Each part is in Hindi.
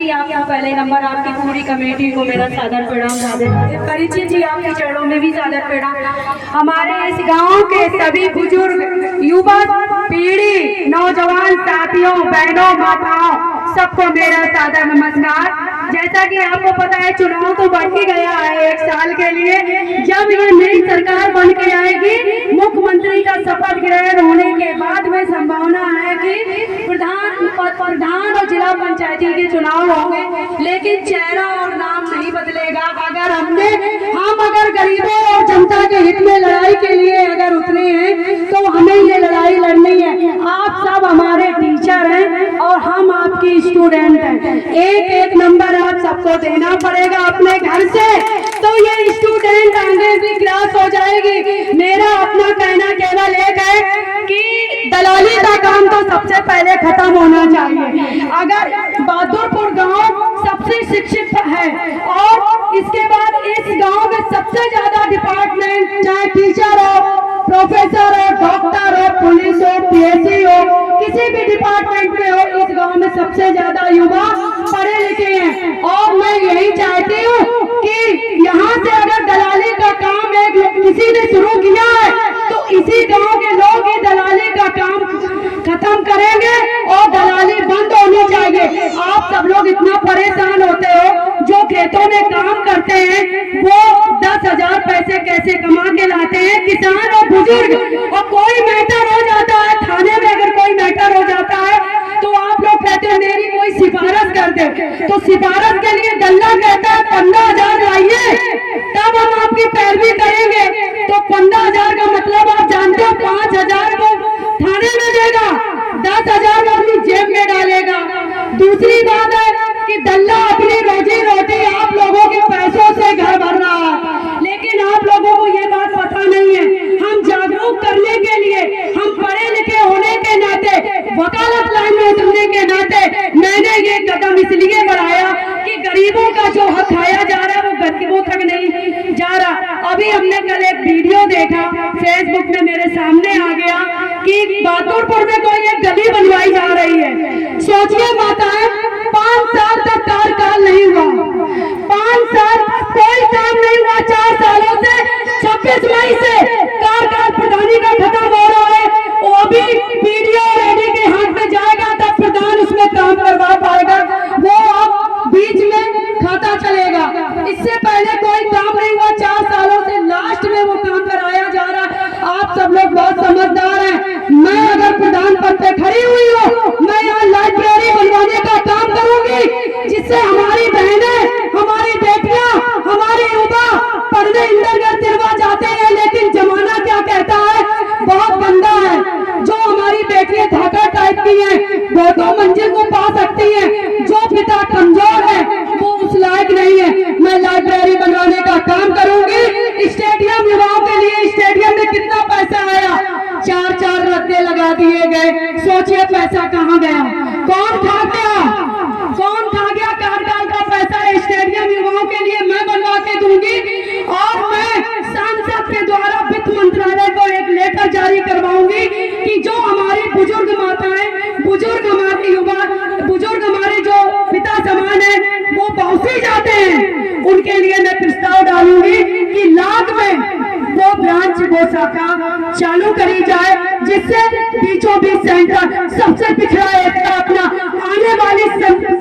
आपको पहले नंबर आपकी पूरी कमेटी को मेरा सादर प्रणाम। परिचित जी आपके चरणों में भी सादर प्रणाम। हमारे इस गांव के सभी बुजुर्ग, युवा पीढ़ी, नौजवान साथियों, बहनों, माताओं, सबको मेरा सादर नमस्कार। जैसा कि आपको पता है, चुनाव तो बढ़ ही गया है 1 साल के लिए। जब ये नई सरकार बन के आएगी, मुख्यमंत्री का शपथ ग्रहण होने के बाद में संभावना है कि प्रधान और जिला पंचायती के चुनाव होंगे, लेकिन चेहरा और नाम नहीं बदलेगा। हम अगर गरीबों और जनता के हित में लड़ाई के लिए अगर उतरे हैं तो हमें ये लड़ाई लड़नी है। आप सब हमारे टीचर हैं और हम आपकी स्टूडेंट हैं। एक नंबर आप सबको देना पड़ेगा अपने घर से, तो ये स्टूडेंट आगे भी क्लास हो जाएगी। मेरा अपना कहना केवल एक है कि दलाली का काम तो सबसे पहले खत्म होना चाहिए। अगर बहादुरपुर गांव सबसे शिक्षित है और इसके बाद इस गांव में सबसे ज्यादा डिपार्टमेंट, चाहे टीचर हो, प्रोफेसर हो, डॉक्टर हो, पुलिस हो, पीएससी हो, किसी भी डिपार्टमेंट में हो, इस गांव में सबसे ज्यादा युवा पढ़े लिखे हैं। और मैं यही चाहती हूँ कि यहाँ से अगर दलाली का काम किसी ने शुरू किया है तो इसी गांव के लोग ये दलाली का काम खत्म करेंगे और दलाली बंद होनी चाहिए। आप सब लोग इतना परेशान होते हो, जो खेतों में काम करते हैं वो 10,000 पैसे कैसे कमा के लाते हैं, किसान और बुजुर्ग। और कोई मैटर हो जाता है थाने में, अगर कोई मैटर हो जाता है तो आप लोग कहते हैं मेरी कोई सिफारिश कर दे, तो सिफारिश के लिए गल्ला कहता है 15,000 लाइए, तब हम आपकी पैरवी करेंगे। तो 15,000 का मतलब आप जानते हो, 5,000 को थाने में देगा, 10,000 अपनी जेब में डालेगा। दूसरी बात है कि दल्ला अपनी रोजी रोटी आप लोगों के पैसों से घर भर रहा है, लेकिन आप लोगों को ये बात पता नहीं है। हम जागरूक करने के लिए, हम पढ़े लिखे होने के नाते, वकालत लाइन में उतरने के नाते मैंने ये कदम इसलिए बढ़ाया कि गरीबों का जो हक खाया जा रहा है वो गरीबों तक नहीं जा रहा। अभी हमने कल एक वीडियो देखा, फेसबुक में मेरे सामने आ गया कि बहादुरपुर में कोई एक गली बनवाई जा रही है। सोचिए माताएं, 5 साल तक कार्यकाल नहीं हुआ, 5 साल कोई काम नहीं हुआ। 4 सालों से 26 मई से कार्यकाल प्रधानी का खत्म हो रहा है। वो अभी वीडियो रेडी के हाथ में जाएगा तब प्रधान उसमें काम करवा पाएगा, वो अब बीच में खाता चलेगा। इससे पहले कोई काम नहीं हुआ 4 सालों से, लास्ट में वो काम कराया जा रहा है। आप सब लोग बहुत समझदार हैं। मैं अगर प्रधान पद पे खड़ी हुई हूँ, मैं यहाँ लाइब्रेरी बनवाने का काम करूंगी, जिससे हमारी बहनें, हमारी बेटियां, हमारे युवा पढ़ने इंदरगढ़ तिरवा जाते हैं, लेकिन जमाना क्या कहता है, बहुत गंदा है। जो हमारी बेटियां धागा टाइप की हैं वो 2 मंजिल को पा सकती हैं, जो पिता कमजोर है वो उस लायक नहीं है। मैं लाइब्रेरी बनवाने का काम करूंगी। स्टेडियम युवाओं के लिए, स्टेडियम में कितना पैसा आया, 4 रद्दे लगा दिए गए। सोचिए पैसा कहाँ गया, कौन खा गया, कौन खा गया कार्यकाल का पैसा। स्टेडियम युवाओं के लिए मैं बनवा के दूंगी और मैं सांसद के द्वारा वित्त मंत्रालय को एक लेटर जारी करवाऊंगी कि जो हमारी बुजुर्ग माताएं, बुजुर्ग हमारे युवा, बुजुर्ग हमारे जो पिता समान है वो पहुंचे जाते हैं, उनके लिए मैं प्रस्ताव डालूंगी कि लाख में वो ब्रांच, वो शाखा चालू करी जाए, जिससे बीचों बीच सेंटर सबसे पिछड़ा एरिया अपना आने वाले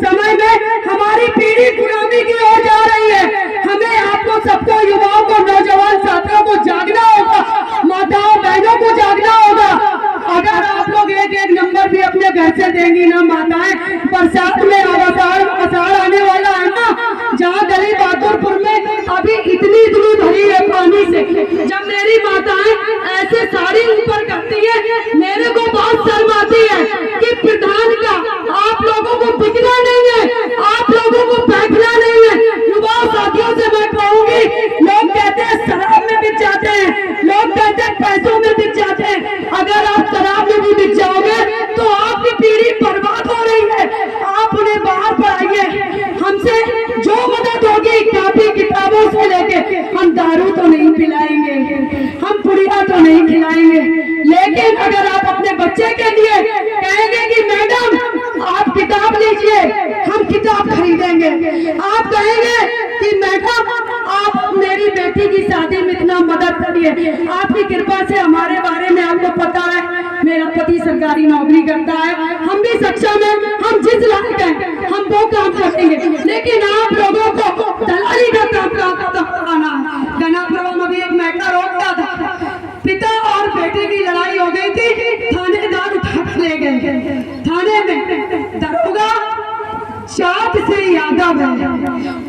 समय में हमारी पीढ़ी गुलामी की ओर जा रही है। हमें आपको सबको, युवाओं को, नौजवान साथियों को जागना होगा, माताओं बहनों को जागना होगा। अगर आप लोग एक नंबर भी अपने घर से देंगी ना माताएं, बरसात में आषाढ़ आने वाला है ना, जहाँ गली बहादुरपुर में अभी इतनी भरी है पानी से, जब मेरी माताएं ऐसे साड़ी ऊपर करती है, मेरे को बहुत शर्म आती है कि प्रधान का आप लोगों को बिकना नहीं है, आप लोगों को बैठना नहीं है। युवा साथियों से मैं कहूंगी, लोग कहते हैं शराब में बिक जाते हैं, लोग कहते हैं पैसों में बिक जाते हैं। अगर आप शराब में भी बिक जाओगे तो आपकी पीढ़ी बर्बाद हो रही है। आप उन्हें बाहर पढ़ाइए, हमसे जो मदद होगी कापी किताबों से लेके, हम दारू तो नहीं पिलाएंगे, हम पुड़िया तो नहीं खिलाएंगे, लेकिन अगर आप अपने बच्चे के लिए कहेंगे कि मैडम आप किताब लीजिए, हम किताब खरीदेंगे। आप कहेंगे कि मैडम आप मेरी बेटी की शादी में इतना मदद करिए, आपकी कृपा से हमारे बारे में आपको पता है मेरा पति सरकारी नौकरी करता है, हम भी सक्षम हैं, हम जिस लायक हैं हम वो काम करेंगे, लेकिन आप लोगों को दलाली का काम कराना है। गनापुरम में भी एक मैटर होता था, पिता और बेटे की लड़ाई हो गई थी, थानेदार उठा ले गए, थाने में दरोगा चाट से यादव है,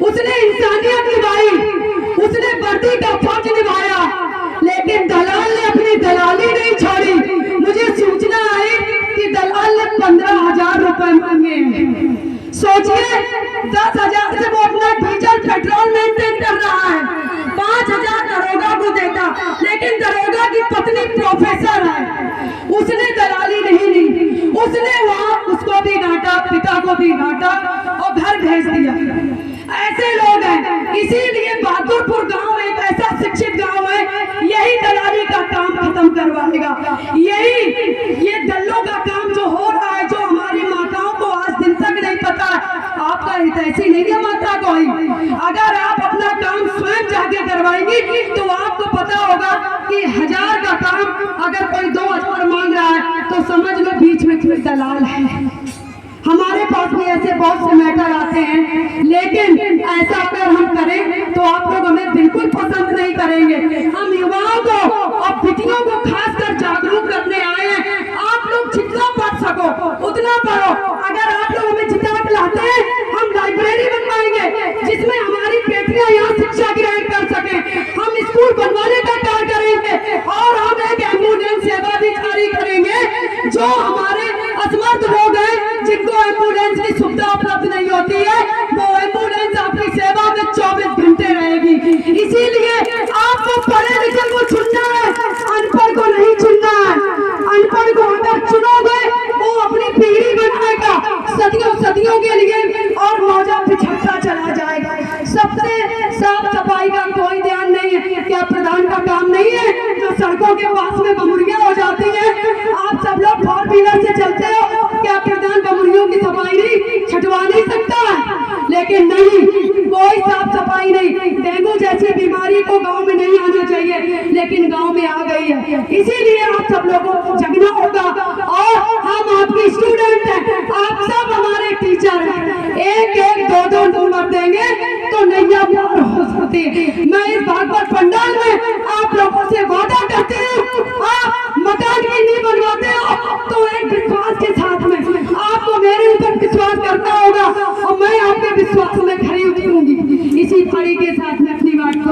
उसने इंसानियत निभाई, उसने वर्दी का फर्ज निभाया, लेकिन दलाल ने अपनी दलाली नहीं छोड़ी। मुझे सूचना आई कि दलाल ने 15,000 रुपए मांगे। सोचिए 10,000 से वो अपना डीजल पेट्रोल मेंटेन कर रहा है, 5,000 दरोगा को देता, लेकिन दरोगा की पत्नी प्रोफेसर है, उसने दलाली नहीं ली, उसने वहां उसको भी डांटा, पिता को भी डांटा और घर भेज दिया। ऐसे लोग हैं, इसीलिए बहादुरपुर गांव एक ऐसा शिक्षित गांव है, यही दलाली का काम खत्म करवाएगा। यही ये दल्लों का काम जो हो रहा है, जो हमारी माताओं को आज दिन तक नहीं पता, आपका हितैषी नहीं है माता कोई। अगर आप अपना काम स्वयं जाके करवाएंगी तो आपको पता होगा कि 1000 का काम अगर कोई 2,000 मांग रहा है तो समझ लो बीच में कोई दलाल है। हमारे पास भी ऐसे बहुत से मैटर आते हैं, लेकिन ऐसा अगर हम करें तो आप लोग हमें बिल्कुल पसंद नहीं करेंगे। हम युवाओं को और बेटियों को खासकर जागरूक करने आए हैं, आप लोग जितना पढ़ सको उतना पढ़ो। अगर आप लोग हमें जितना लाते हैं हम लाइब्रेरी बनवाएंगे जिसमें हमारी बेटियां यहाँ शिक्षा ग्रहण कर सके, हम स्कूल बनवाने का कार्य करेंगे और हम एक एम्बुलेंस सेवा भी जारी करेंगे। जो हमारे असमर्थ लोग हैं जिनको एम्बुलेंस की सुविधा उपलब्ध नहीं होती है, वो एम्बुलेंस आपकी सेवा में 24 घंटे रहेगी। इसीलिए आपको पढ़े लिखे को चुनना है, अनपढ़ को नहीं चुनना है। अनपढ़ को अगर चुनोगे वो अपनी पीढ़ी बनाएगा सदियों सदियों के लिए और मौजा पिछड़ता चला जाएगा। सबसे साफ सफाई का कोई ध्यान नहीं है, क्या प्रधान का काम नहीं है जो सड़कों के पास में बमुरियां हो जाती है? आप सब लोग 4 व्हीलर से चलते हो, क्या प्रधान बमुरियों की सफाई नहीं छटवा नहीं सकता है? लेकिन नहीं, कोई साफ सफाई नहीं। डेंगू जैसी बीमारी को गांव में नहीं आना चाहिए, लेकिन गांव में आ गई है। इसीलिए आप सब लोगों को जगना होगा और हम आपकी स्टूडेंट हैं, आप सब हमारे टीचर हैं। एक एक 2-2 नंबर देंगे तो नैया पार हो सकती है। मैं इस भागवत पंडाल में आप लोगों से वादा करती हूँ, आप मकान की नहीं बनवाते हो तो एक विश्वास के साथ में आपको मेरे ऊपर विश्वास करना होगा और मैं आपके विश्वास में खरी उतरूंगी। इसी खड़ी के साथ में अपनी बात को